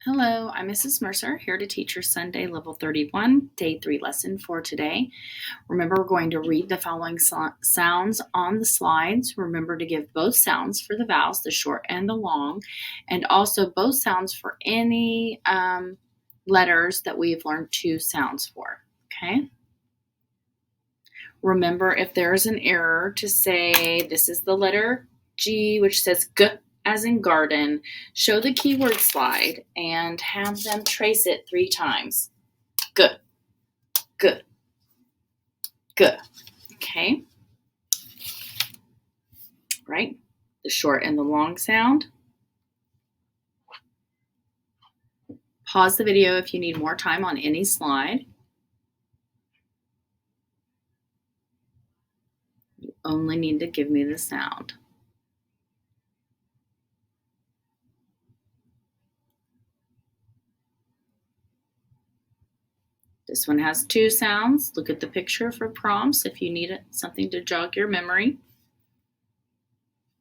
Hello, I'm Mrs. Mercer, here to teach your Sunday Level 31, Day 3 lesson for today. Remember, we're going to read the following sounds on the slides. Remember to give both sounds for the vowels, the short and the long, and also both sounds for any letters that we've learned two sounds for, okay? Remember, if there's an error, to say this is the letter G, which says G as in garden, show the keyword slide and have them trace it 3 times. G, G, G. Okay? Right? The short and the long sound. Pause the video if you need more time on any slide. You only need to give me the sound. This one has 2 sounds. Look at the picture for prompts if you need something to jog your memory.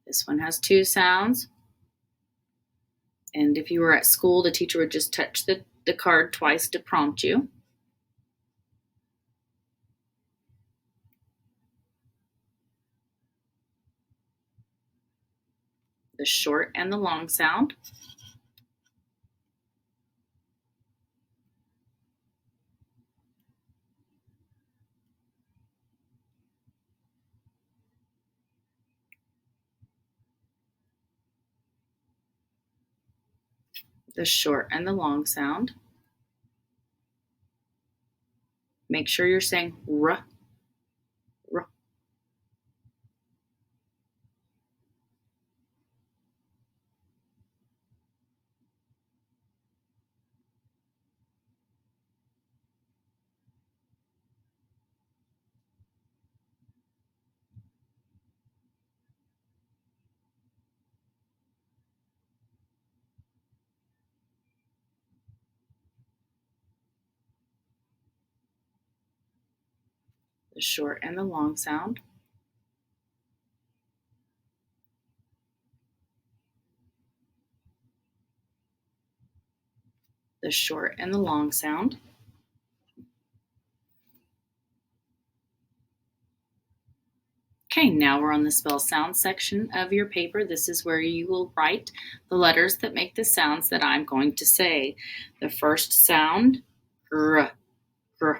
This one has 2 sounds. And if you were at school, the teacher would just touch the card twice to prompt you. The short and the long sound. The short and the long sound. Make sure you're saying r, r. The short and the long sound. The short and the long sound. Okay, now we're on the spell sound section of your paper. This is where you will write the letters that make the sounds that I'm going to say. The first sound, gr, gr.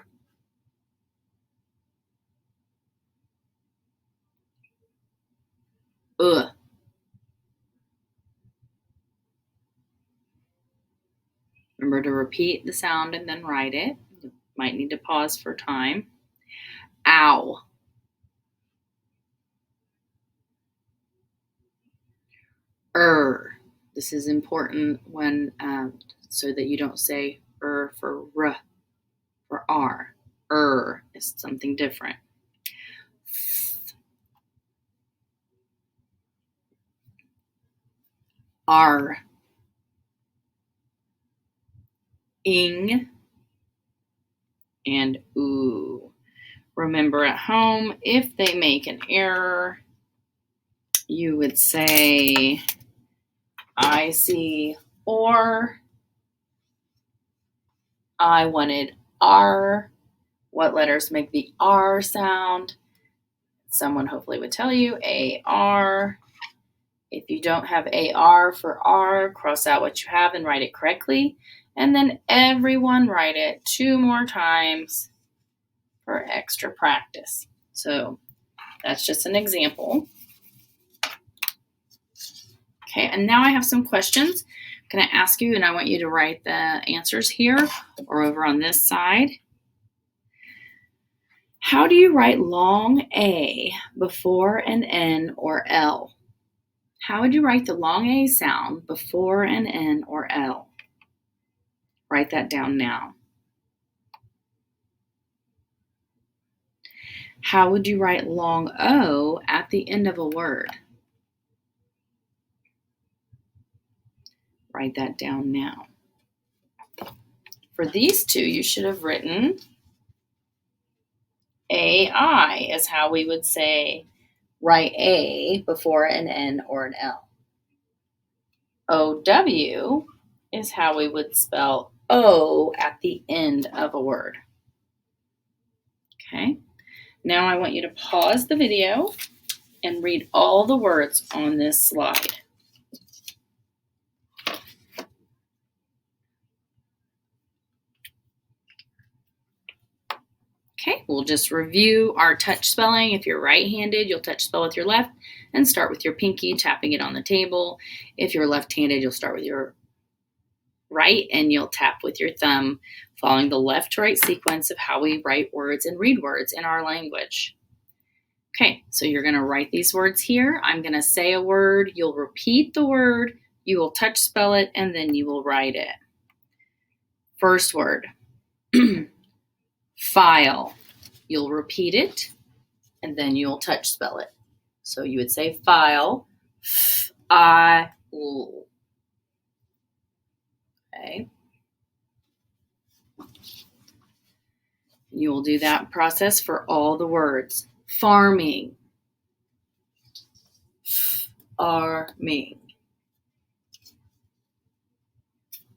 Remember to repeat the sound and then write it. You might need to pause for time. Ow. This is important when so that you don't say for r for r. Is something different. R. Ing and oo. Remember at home, if they make an error, you would say I see or. I wanted R. What letters make the R sound? Someone hopefully would tell you AR. If you don't have AR for R, cross out what you have and write it correctly. And then everyone write it 2 more times for extra practice. So that's just an example. Okay, and now I have some questions. I'm going to ask you, and I want you to write the answers here or over on this side. How do you write long A before an N or L? How would you write the long A sound before an N or L? Write that down now. How would you write long O at the end of a word? Write that down now. For these two, you should have written AI is how we would say write A before an N or an L. OW is how we would spell O at the end of a word. Okay, now I want you to pause the video and read all the words on this slide. Okay, we'll just review our touch spelling. If you're right-handed, you'll touch spell with your left and start with your pinky, tapping it on the table. If you're left-handed, you'll start with your right and you'll tap with your thumb, following the left to right sequence of how we write words and read words in our language. Okay, so you're going to write these words here. I'm going to say a word, you'll repeat the word, you will touch spell it, and then you will write it. First word, file. You'll repeat it, and then you'll touch spell it. So you would say file, F-I-L. Okay. You will do that process for all the words. Farming, farming.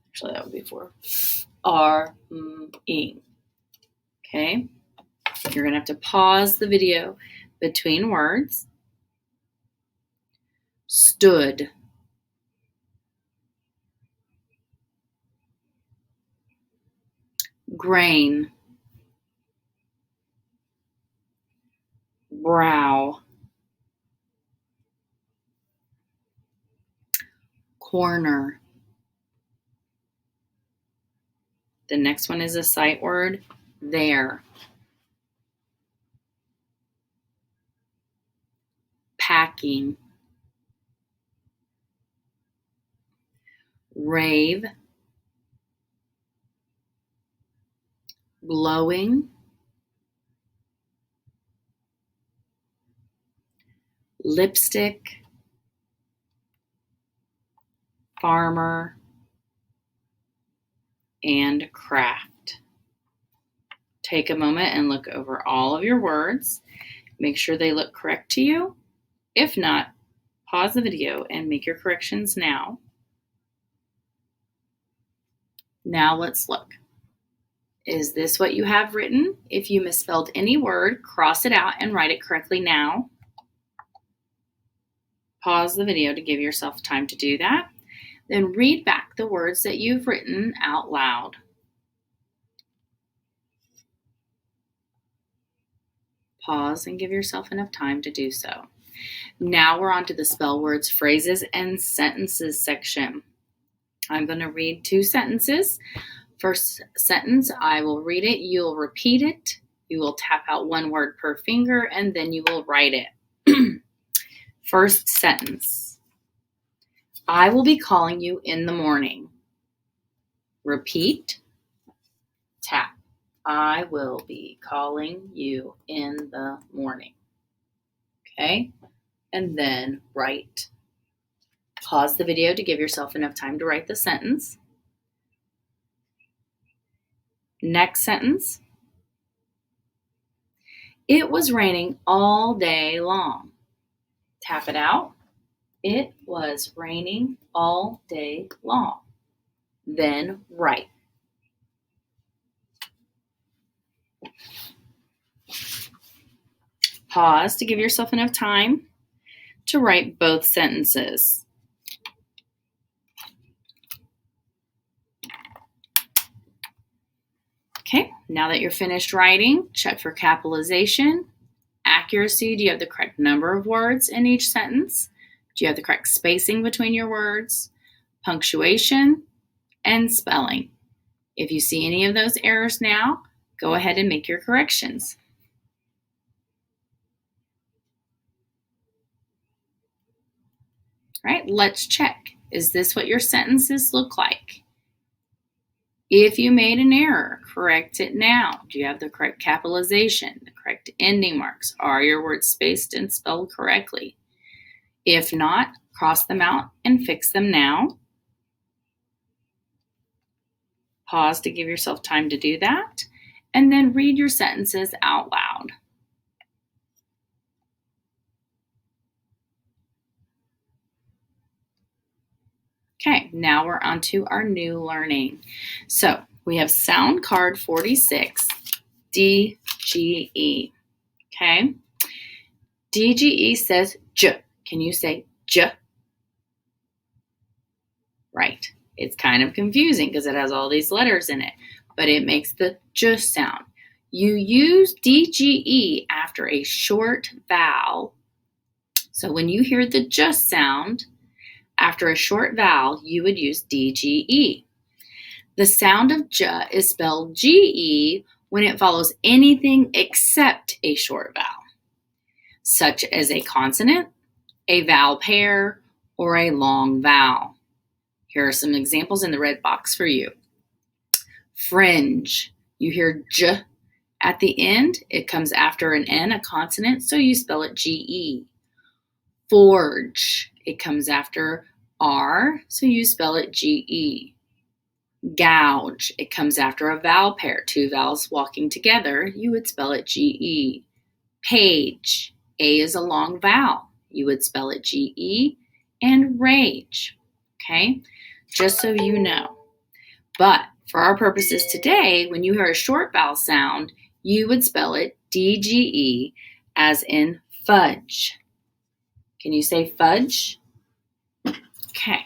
Actually, that would be for farming. Okay. You're going to have to pause the video between words. Stood. Grain. Brow. Corner. The next one is a sight word. There. Packing. Rave. Blowing. Lipstick. Farmer. And craft. Take a moment and look over all of your words. Make sure they look correct to you. If not, pause the video and make your corrections now. Now let's look. Is this what you have written? If you misspelled any word, cross it out and write it correctly now. Pause the video to give yourself time to do that. Then read back the words that you've written out loud. Pause and give yourself enough time to do so. Now we're on to the spell words, phrases, and sentences section. I'm going to read 2 sentences. First sentence, I will read it, you'll repeat it, you will tap out 1 word per finger, and then you will write it. First sentence, I will be calling you in the morning. Repeat, tap. I will be calling you in the morning. Okay, and then write. Pause the video to give yourself enough time to write the sentence. Next sentence. It was raining all day long. Tap it out. It was raining all day long. Then write. Pause to give yourself enough time to write both sentences. Okay, now that you're finished writing, check for capitalization, accuracy. Do you have the correct number of words in each sentence? Do you have the correct spacing between your words? Punctuation and spelling. If you see any of those errors now, go ahead and make your corrections. All right, let's check. Is this what your sentences look like? If you made an error, correct it now. Do you have the correct capitalization, the correct ending marks? Are your words spaced and spelled correctly? If not, cross them out and fix them now. Pause to give yourself time to do that, and then read your sentences out loud. Okay, now we're on to our new learning. So we have sound card 46, DGE. Okay, DGE says J. Can you say J? Right. It's kind of confusing because it has all these letters in it, but it makes the J sound. You use DGE after a short vowel. So when you hear the J sound, after a short vowel, you would use DGE. The sound of J is spelled GE when it follows anything except a short vowel, such as a consonant, a vowel pair, or a long vowel. Here are some examples in the red box for you. Fringe. You hear J at the end. It comes after an N, a consonant, so you spell it GE. Forge. It comes after R, so you spell it GE. Gouge. It comes after a vowel pair, two vowels walking together. You would spell it GE. Page. A is a long vowel. You would spell it GE. And rage. Okay? Just so you know. But for our purposes today, when you hear a short vowel sound, you would spell it DGE as in fudge. Can you say fudge? Okay.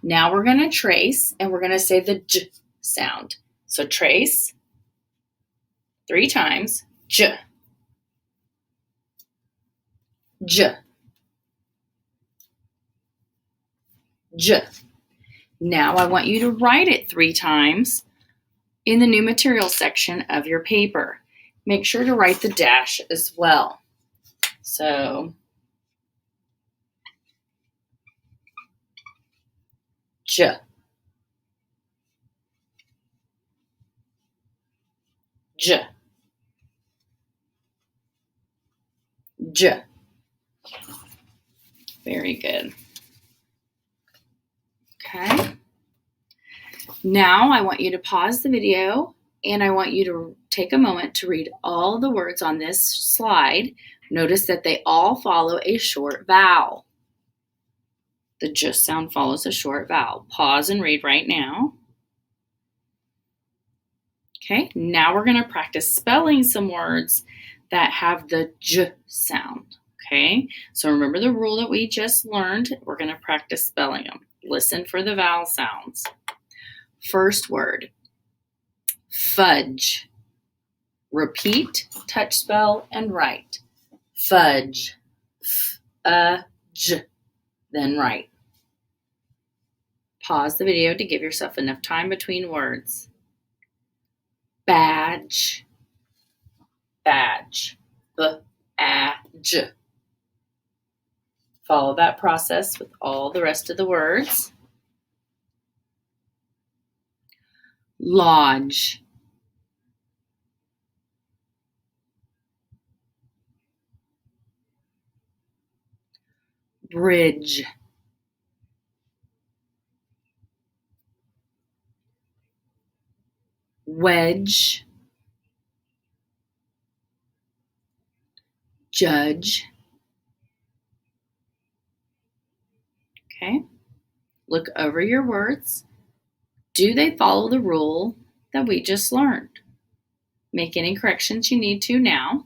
Now we're going to trace and we're going to say the J sound. So trace 3 times. J. J. J. Now I want you to write it 3 times in the new materials section of your paper. Make sure to write the dash as well. So J. J. J. Very good. Okay. Now I want you to pause the video and I want you to take a moment to read all the words on this slide. Notice that they all follow a short vowel. The J sound follows a short vowel. Pause and read right now. Okay, now we're going to practice spelling some words that have the J sound. Okay, so remember the rule that we just learned. We're going to practice spelling them. Listen for the vowel sounds. First word, fudge. Repeat, touch spell, and write. Fudge. F-a-j. Then write. Pause the video to give yourself enough time between words. Badge. Badge. B-a-j. Follow that process with all the rest of the words. Lodge. Bridge. Wedge. Judge. Okay. Look over your words. Do they follow the rule that we just learned? Make any corrections you need to now.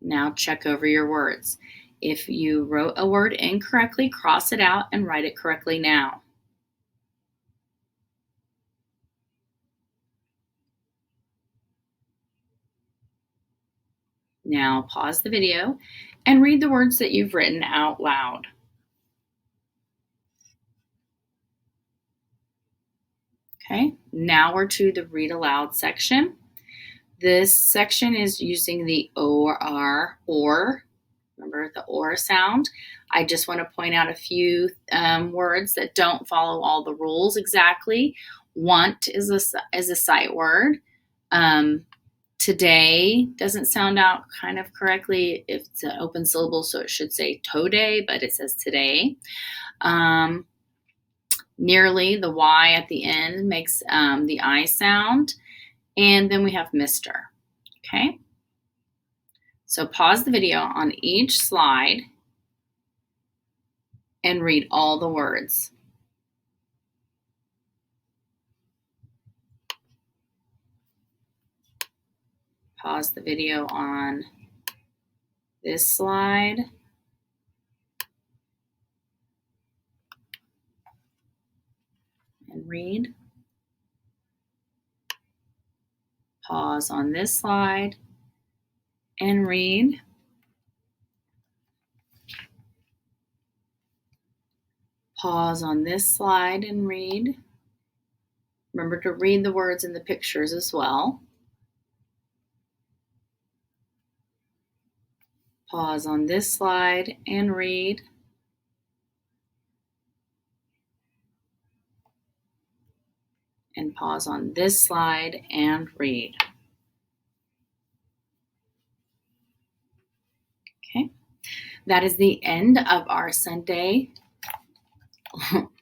Now check over your words. If you wrote a word incorrectly, cross it out and write it correctly now. Now pause the video and read the words that you've written out loud. Okay, now we're to the read aloud section. This section is using the or. Remember the or sound? I just want to point out a few words that don't follow all the rules exactly. Want is a sight word. Today doesn't sound out kind of correctly if it's an open syllable, so it should say today, but it says today. Nearly, the Y at the end makes the I sound. And then we have Mr. Okay? So pause the video on each slide and read all the words. Pause the video on this slide. And read. Pause on this slide and read. Pause on this slide and read. Remember to read the words in the pictures as well. Pause on this slide and read. And pause on this slide and read. Okay, that is the end of our Sonday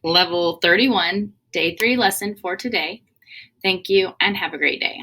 Level 31 Day 3 lesson for today. Thank you and have a great day.